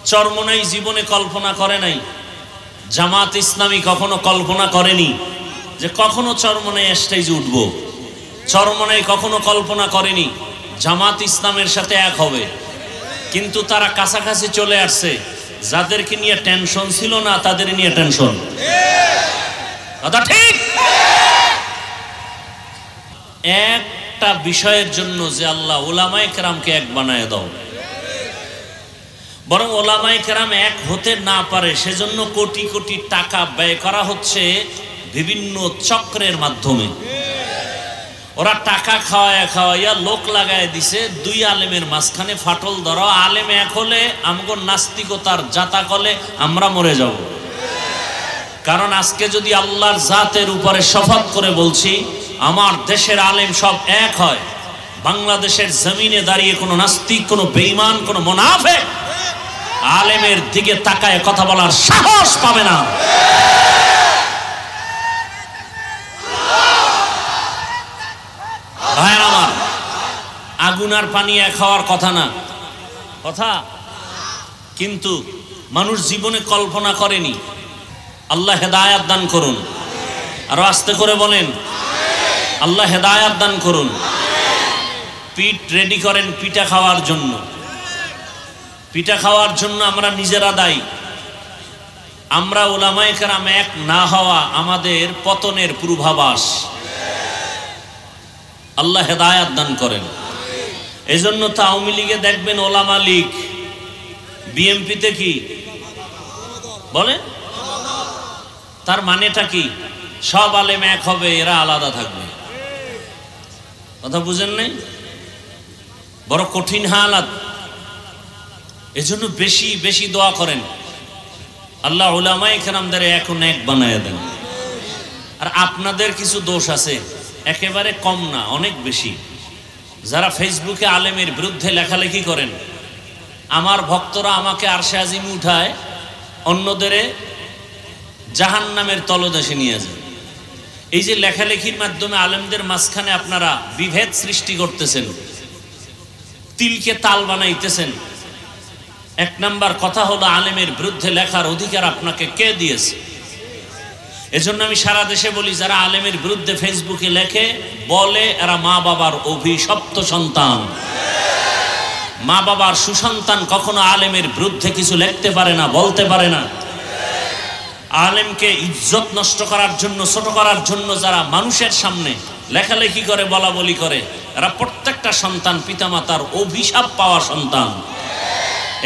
চরমোনাই জীবনে কল্পনা করে নাই, জামাত ইসলামী কখনো কল্পনা করেনি যে কখনো চরমোনাই স্টেজে উঠব। চরমোনাই কখনো কল্পনা করেনি জামাত ইসলামের সাথে এক হবে। কিন্তু তারা কাছাকাছি চলে আসছে। যাদেরকে নিয়ে টেনশন ছিল না তাদের নিয়ে টেনশন। কথা ঠিক। একটা বিষয়ের জন্য যে আল্লাহ উলামায়ে কেরামকে এক বানায় দাও, বরং ওলামায়ে কেরাম এক হতে না পারে সেজন্য কোটি কোটি টাকা ব্যয় করা হচ্ছে বিভিন্ন চক্রের মাধ্যমে। ওরা টাকা খাওয়াইয়া লোক লাগায় দিছে, দুই আলেমের মাঝখানে ফাটল ধরা। আলেম এক হলে আমগো নাস্তিকতার জাতা কলে আমরা মরে যাব। কারণ আজকে যদি আল্লাহর জাতের উপরে শপথ করে বলছি আমার দেশের আলেম সব এক হয়, বাংলাদেশের জমিনে দাঁড়িয়ে কোনো নাস্তিক, কোনো বেঈমান, কোনো মুনাফিক আলেমের দিকে তাকায় কথা বলার সাহস পাবে না। ভাইয়ের আমার, আগুন আর পানি এক হওয়ার কথা না, কথা কিন্তু মানুষ জীবনে কল্পনা করেনি। আল্লাহ হেদায়েত দান করুন। আরো আস্তে করে বলেন, আল্লাহ হেদায়েত দান করুন। পিঠ রেডি করেন পিঠা খাওয়ার জন্য। পিঠা খাওয়ার জন্য আমরা নিজেরা দায়ী। আমরা উলামায়ে কেরাম এক না হওয়া আমাদের পতনের পূর্বাভাস। আল্লাহ হেদায়েত দান করেন। এজন্য তো আওয়ামী লীগে দেখবেন ওলামা লীগ, বিএনপিতে কি বলে, তার মানেটা কি? সব আলেম এক হবে, এরা আলাদা থাকবে। কথা বুঝেন নাই? বড় কঠিন হালাত। এজন্য বেশি বেশি দোয়া করেন, আল্লাহ উলামায়ে কেরামদের এখন এক বানায় দেন। আর আপনাদের কিছু দোষ আছে, একেবারে কম না, অনেক বেশি। যারা ফেসবুকে আলেমের বিরুদ্ধে লেখালেখি করেন, আমার ভক্তরা আমাকে আরশে আজিমে উঠায়, অন্যদের জাহান্নামের তলদেশে নিয়ে যায়। এই যে লেখালেখির মাধ্যমে আলেমদের মাঝখানে আপনারা বিভেদ সৃষ্টি করতেছেন, তিলকে তাল বানাইতেছেন। এক নাম্বার কথা হলো, আলেমের বিরুদ্ধে লেখার অধিকার আপনাকে কে দিয়েছে? এজন্য আমি সারা দেশে বলি, যারা আলেমের বিরুদ্ধে ফেসবুকে লেখে বলে এরা মা বাবার অভিশপ্ত সন্তান। মা বাবার সুসন্তান কখনো আলেমের বিরুদ্ধে কিছু লিখতে পারে না, বলতে পারে না। আলেমকে ইজ্জত নষ্ট করার জন্য, ছোট করার জন্য যারা মানুষের সামনে লেখালেখি করে, বলা বলি করে, এরা প্রত্যেকটা সন্তান পিতামাতার অভিশাপ পাওয়া সন্তান।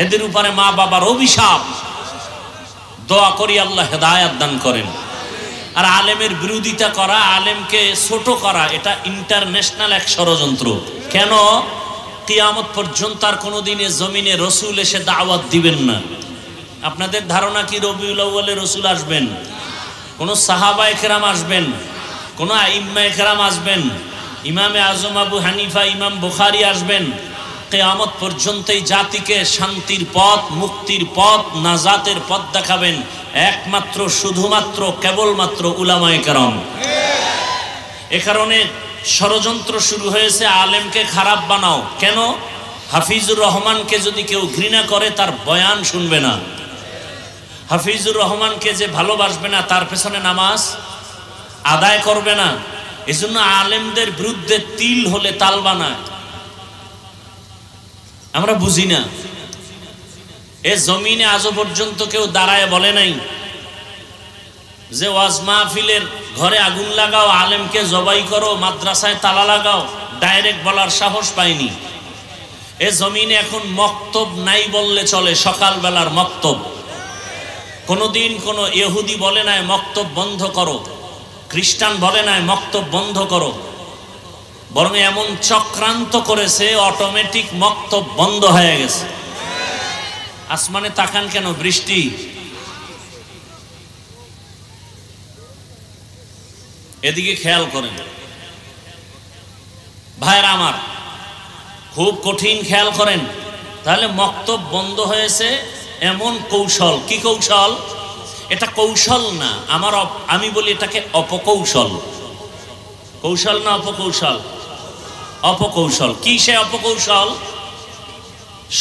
এদের উপরে মা বাবার অভিশাপ। দোয়া করি আল্লাহ হেদায়েত দান করেন। আর আলেমের বিরোধিতা করা, আলেমকে ছোট করা, এটা ইন্টারন্যাশনাল এক ষড়যন্ত্র। কেন? কিয়ামত পর্যন্ত আর কোনোদিনে জমিনে রসুল এসে দাওয়াত দিবেন না। আপনাদের ধারণা কি রবিউল আউয়ালে রসুল আসবেন? কোন সাহাবায়ে কেরাম আসবেন? কোন আইম্মায়ে কেরাম আসবেন? ইমামে আজম আবু হানিফা, ইমাম বুখারী আসবেন? কিয়ামত পর্যন্ত এই জাতিকে শান্তির পথ, মুক্তির পথ, নাজাতের পথ দেখাবেন একমাত্র, শুধুমাত্র, কেবলমাত্র উলামায়ে কেরাম। এ কারণে ষড়যন্ত্র শুরু হয়েছে, আলেমকে খারাপ বানাও। কেন? হাফিজুর রহমানকে যদি কেউ ঘৃণা করে তার বয়ান শুনবে না। হাফিজুর রহমানকে যে ভালোবাসবে না তার পেছনে নামাজ আদায় করবে না। এজন্য আলেমদের বিরুদ্ধে তিল হলে তাল বানায়। আমরা বুঝি না। এ জমিনে আজও পর্যন্ত কেউ দাঁড়ায় বলে নাই যে ওয়াজ মাহফিলের ঘরে আগুন লাগাও, আলেমকে জবাই করো, মাদ্রাসায় তালা লাগাও। ডাইরেক্ট বলার সাহস পায়নি। এ জমিনে এখন মক্তব নাই বললে চলে, সকালবেলার মক্তব। কোনদিন কোন ইহুদি বলে নাই মক্তব বন্ধ করো, খ্রিস্টান বলে নাই মক্তব বন্ধ করো। বরং এমন চক্রান্ত করেছে, অটোমেটিক মক্তব বন্ধ হয়ে গেছে। আসমানে তাকান কেন? বৃষ্টি। এদিকে খেয়াল করেন ভাইরা আমার, খুব কঠিন খেয়াল করেন। তাহলে মক্তব বন্ধ হয়েছে এমন কৌশল। কি কৌশল? এটা কৌশল না, আমি বলি এটাকে অপকৌশল। কৌশল না অপকৌশল? অপকৌশল। কি সে অপকৌশল?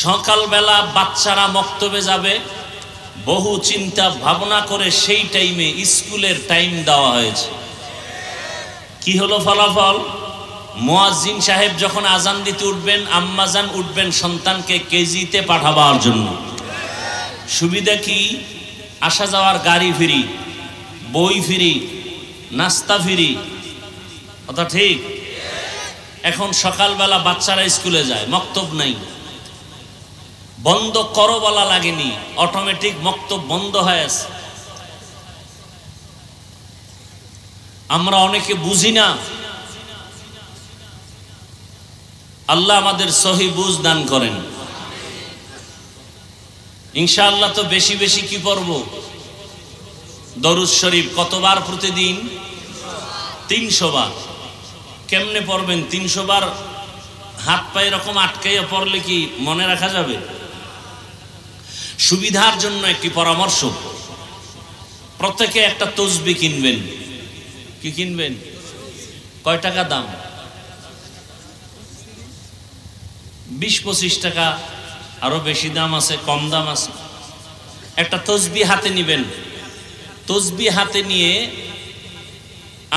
সকালবেলা বাচ্চারা মক্তবে যাবে, বহু চিন্তা ভাবনা করে সেই টাইমে স্কুলের টাইম দেওয়া হয়েছে। কি হলো ফলাফল? মুয়াজ্জিন সাহেব যখন আজান দিতে উঠবেন, আম্মাজান উঠবেন সন্তানকে কেজিতে পাঠাবার জন্য। সুবিধা কি? আসা যাওয়ার গাড়ি ফ্রি, বই ফ্রি, নাস্তা ফ্রি, কথা ঠিক? এখন সকালবেলা বাচ্চারা স্কুলে যায়, মক্তব নাই, বন্ধ করো বলা লাগেনি, অটোমেটিক মক্তব বন্ধ হয়ে আছে। আমরা অনেকে বুঝি না। আল্লাহ আমাদের সহি বুঝ দান করেন। ইনশাআল্লাহ তো বেশি বেশি কি পড়ব? দরুদ শরীফ কতবার প্রতিদিন? 300 বার। কেমনে পড়বেন 300 বার? হাত পায়ে এরকম আটকাইয়া পড়লে কি মনে রাখা যাবে? সুবিধার জন্য একটি পরামর্শ, প্রত্যেকে একটা তসবিহ কিনবেন। কি কিনবেন? কয় টাকা দাম? 20-25 টাকা, আরো বেশি দাম আছে, কম দাম আছে। একটা তসবিহ হাতে নিবেন। তসবিহ হাতে নিয়ে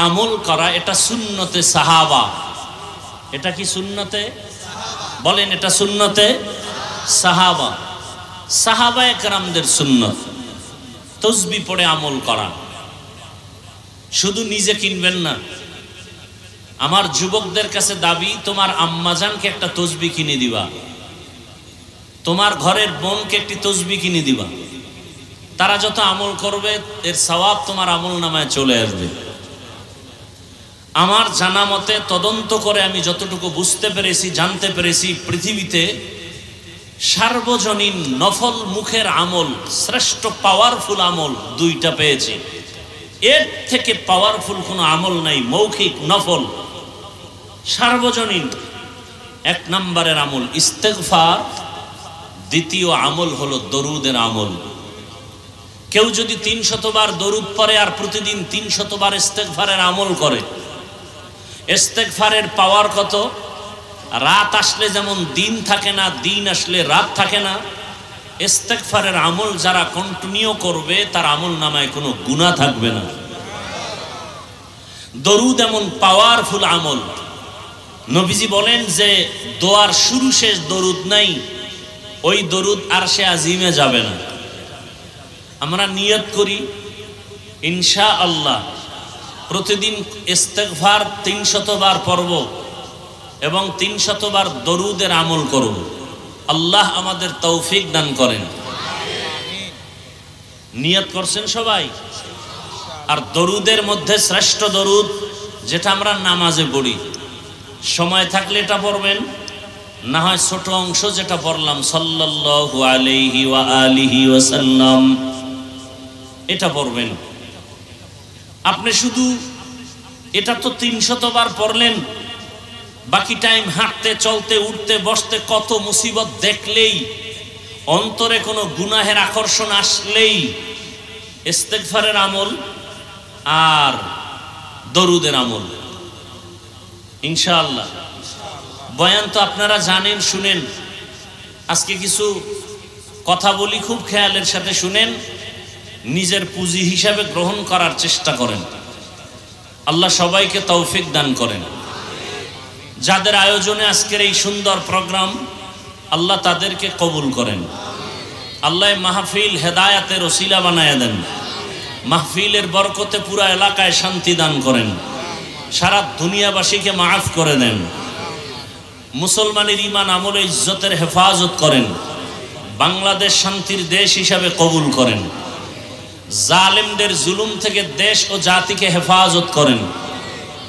আমল করা, এটা সুন্নতে সাহাবা। এটা কি সুন্নতে? বলেন, এটা সুন্নতে সাহাবা। সাহাবায়ে কেরামদের সুন্নত তসবিহ পড়ে আমল করা। শুধু নিজে কিনবেন না। আমার যুবকদের কাছে দাবি, তোমার আম্মাজানকে একটা তসবিহ কিনে দিবা, তোমার ঘরের বোনকে একটি তসবিহ কিনে দিবা। তারা যত আমল করবে এর সওয়াব তোমার আমল নামায় চলে আসবে। আমার জানা মতে, তদন্ত করে আমি যতটুকু বুঝতে পেরেছি, জানতে পেরেছি, পৃথিবীতে সার্বজনীন নফল মুখের আমল, শ্রেষ্ঠ পাওয়ারফুল আমল 2টা পেয়েছি। এর থেকে পাওয়ারফুল কোনো আমল নাই। মৌখিক নফল সার্বজনীন 1 নম্বরের আমল ইস্তেগফার, দ্বিতীয় আমল হলো দরুদের আমল। কেউ যদি 300 বার দরুদ পড়ে আর প্রতিদিন 300 বার ইস্তেগফারের আমল করে, ইস্তেগফারের পাওয়ার কত! রাত আসলে যেমন দিন থাকে না, দিন আসলে রাত থাকে না, ইস্তেগফারের আমল যারা কন্টিনিউ করবে তার আমল নামায় কোনো গুনাহ থাকবে না। দরুদ এমন পাওয়ারফুল আমল। নবীজি বলেন যে দোয়ার শুরু শেষ দরুদ নাই, ওই দরুদ আরশে আজিমে যাবে না। আমরা নিয়ত করি ইনশাআল্লাহ প্রতিদিন ইস্তেগফার 300 বার পড়ব এবং 300 বার দরুদের আমল করব। আল্লাহ আমাদের তৌফিক দান করেন। নিয়ত করছেন সবাই? আর দরুদের মধ্যে শ্রেষ্ঠ দরুদ যেটা আমরা নামাজে পড়ি, সময় থাকলে এটা পড়বেন, না হয় ছোট অংশ যেটা পড়লাম সাল্লাল্লাহু আলাইহি ওয়া আলিহি ওয়াসাল্লাম, এটা পড়বেন। আপনি শুধু এটা তো 300 বার পড়লেন, বাকি টাইম হাঁটতে, চলতে, উঠতে, বসতে কত মুসিবত দেখলেই, অন্তরে কোনো গুনাহের আকর্ষণ আসলেই ইস্তেগফারের আমল আর দরুদের আমল ইনশাআল্লাহ। বয়ান তো আপনারা জানেন, শুনেন। আজকে কিছু কথা বলি, খুব খেয়ালের সাথে শুনেন, নিজের পুঁজি হিসাবে গ্রহণ করার চেষ্টা করেন। আল্লাহ সবাইকে তৌফিক দান করেন। যাদের আয়োজনে আজকের এই সুন্দর প্রোগ্রাম, আল্লাহ তাদেরকে কবুল করেন। আল্লাহ মাহফিল হেদায়াতের ওসিলা বানায়া দেন। মাহফিলের বরকতে পুরা এলাকায় শান্তি দান করেন। সারা দুনিয়াবাসীকে মাফ করে দেন। মুসলমানের ঈমান আমলে ইজ্জতের হেফাজত করেন। বাংলাদেশ শান্তির দেশ হিসাবে কবুল করেন। জালেমদের জুলুম থেকে দেশ ও জাতিকে হেফাজত করেন।